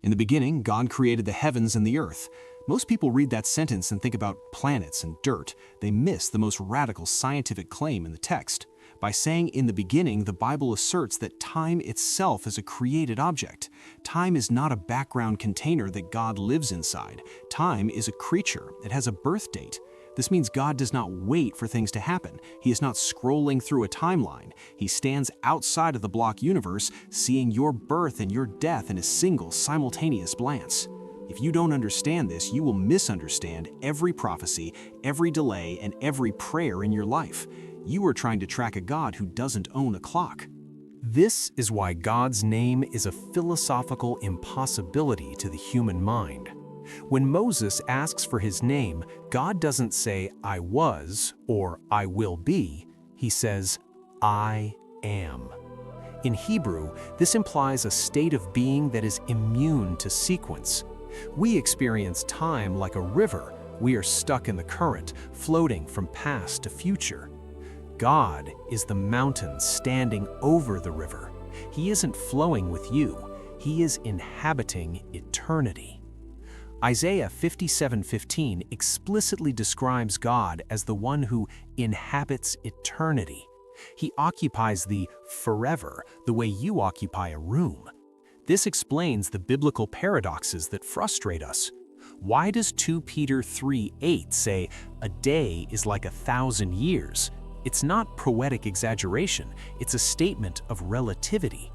In the beginning, God created the heavens and the earth. Most people read that sentence and think about planets and dirt. They miss the most radical scientific claim in the text. By saying in the beginning, the Bible asserts that time itself is a created object. Time is not a background container that God lives inside. Time is a creature. It has a birth date. This means God does not wait for things to happen. He is not scrolling through a timeline. He stands outside of the block universe, seeing your birth and your death in a single, simultaneous glance. If you don't understand this, you will misunderstand every prophecy, every delay, and every prayer in your life. You are trying to track a God who doesn't own a clock. This is why God's name is a philosophical impossibility to the human mind. When Moses asks for his name, God doesn't say, "I was," or "I will be." He says, "I am." In Hebrew, this implies a state of being that is immune to sequence. We experience time like a river. We are stuck in the current, floating from past to future. God is the mountain standing over the river. He isn't flowing with you. He is inhabiting eternity. Isaiah 57:15 explicitly describes God as the one who inhabits eternity. He occupies the forever the way you occupy a room. This explains the biblical paradoxes that frustrate us. Why does 2 Peter 3:8 say, "A day is like 1,000 years"? It's not poetic exaggeration, it's a statement of relativity.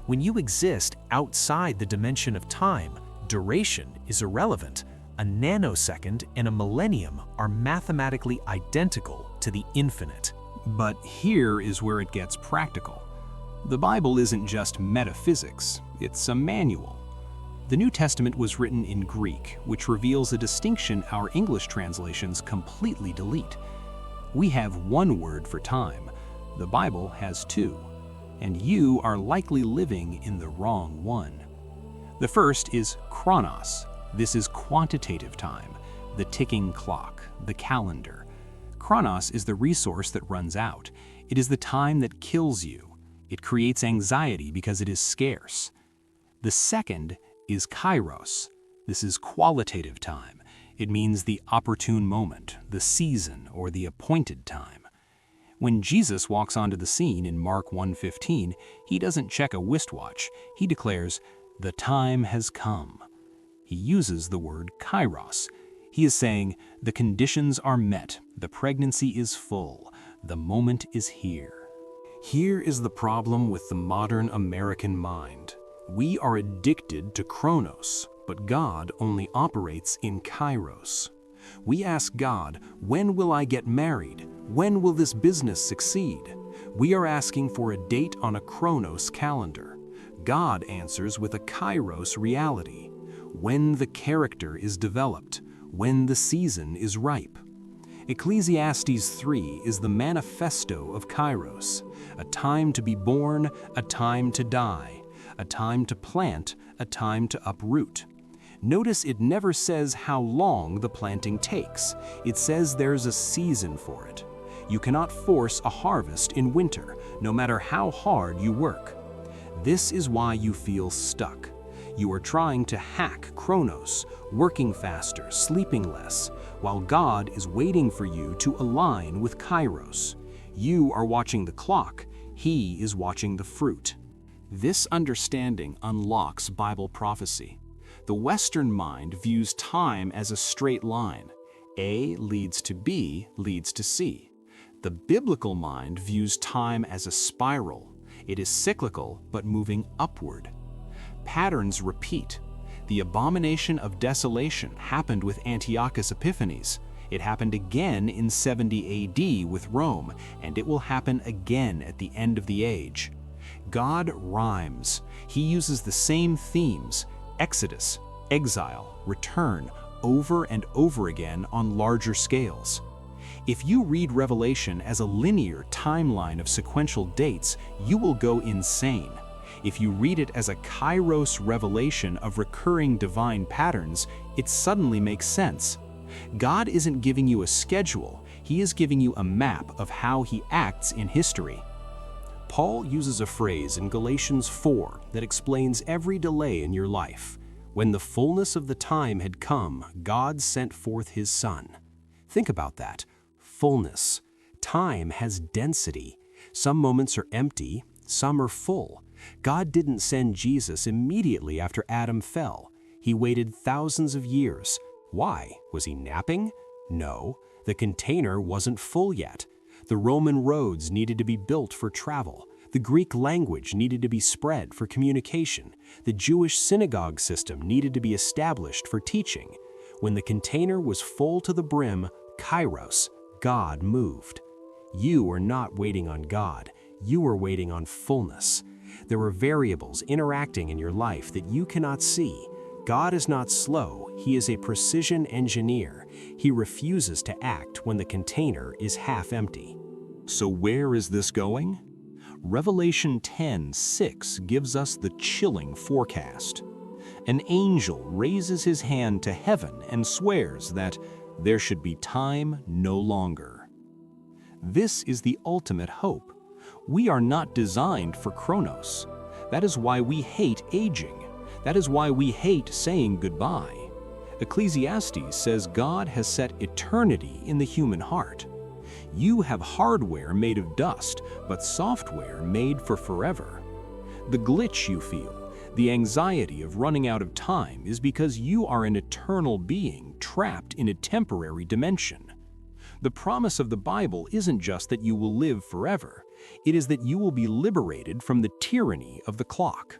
When you exist outside the dimension of time, duration is irrelevant. A nanosecond and a millennium are mathematically identical to the infinite. But here is where it gets practical. The Bible isn't just metaphysics, it's a manual. The New Testament was written in Greek, which reveals a distinction our English translations completely delete. We have one word for time. The Bible has two, and you are likely living in the wrong one. The first is Chronos. This is quantitative time, the ticking clock, the calendar. Chronos is the resource that runs out. It is the time that kills you. It creates anxiety because it is scarce. The second is Kairos. This is qualitative time. It means the opportune moment, the season, or the appointed time. When Jesus walks onto the scene in Mark 1:15, he doesn't check a wristwatch. He declares, "The time has come." He uses the word Kairos. He is saying, the conditions are met, the pregnancy is full, the moment is here. Here is the problem with the modern American mind. We are addicted to Chronos, but God only operates in Kairos. We ask God, when will I get married? When will this business succeed? We are asking for a date on a Chronos calendar. God answers with a Kairos reality, when the character is developed, when the season is ripe. Ecclesiastes 3 is the manifesto of Kairos, a time to be born, a time to die, a time to plant, a time to uproot. Notice it never says how long the planting takes. It says there's a season for it. You cannot force a harvest in winter, no matter how hard you work. This is why you feel stuck. You are trying to hack Chronos, working faster, sleeping less, while God is waiting for you to align with Kairos. You are watching the clock, He is watching the fruit. This understanding unlocks Bible prophecy. The Western mind views time as a straight line. A leads to B leads to C. The biblical mind views time as a spiral. It is cyclical, but moving upward. Patterns repeat. The abomination of desolation happened with Antiochus Epiphanes. It happened again in 70 AD with Rome, and it will happen again at the end of the age. God rhymes. He uses the same themes, exodus, exile, return, over and over again on larger scales. If you read Revelation as a linear timeline of sequential dates, you will go insane. If you read it as a Kairos revelation of recurring divine patterns, it suddenly makes sense. God isn't giving you a schedule, He is giving you a map of how He acts in history. Paul uses a phrase in Galatians 4 that explains every delay in your life. When the fullness of the time had come, God sent forth his Son. Think about that. Fullness. Time has density. Some moments are empty, some are full. God didn't send Jesus immediately after Adam fell. He waited thousands of years. Why? Was he napping? No, the container wasn't full yet. The Roman roads needed to be built for travel. The Greek language needed to be spread for communication. The Jewish synagogue system needed to be established for teaching. When the container was full to the brim, Kairos, God moved. You are not waiting on God. You are waiting on fullness. There are variables interacting in your life that you cannot see. God is not slow. He is a precision engineer. He refuses to act when the container is half empty. So where is this going? Revelation 10:6 gives us the chilling forecast. An angel raises his hand to heaven and swears that there should be time no longer. This is the ultimate hope. We are not designed for Chronos. That is why we hate aging. That is why we hate saying goodbye. Ecclesiastes says God has set eternity in the human heart. You have hardware made of dust, but software made for forever. The glitch you feel, the anxiety of running out of time, is because you are an eternal being trapped in a temporary dimension. The promise of the Bible isn't just that you will live forever. It is that you will be liberated from the tyranny of the clock.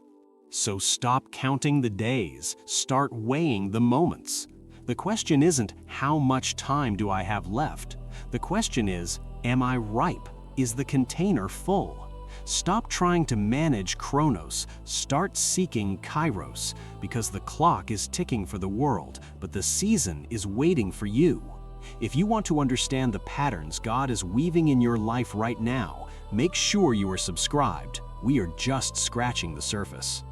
So stop counting the days, start weighing the moments. The question isn't, how much time do I have left? The question is, am I ripe? Is the container full? Stop trying to manage Chronos, start seeking Kairos, because the clock is ticking for the world, but the season is waiting for you. If you want to understand the patterns God is weaving in your life right now, make sure you are subscribed. We are just scratching the surface.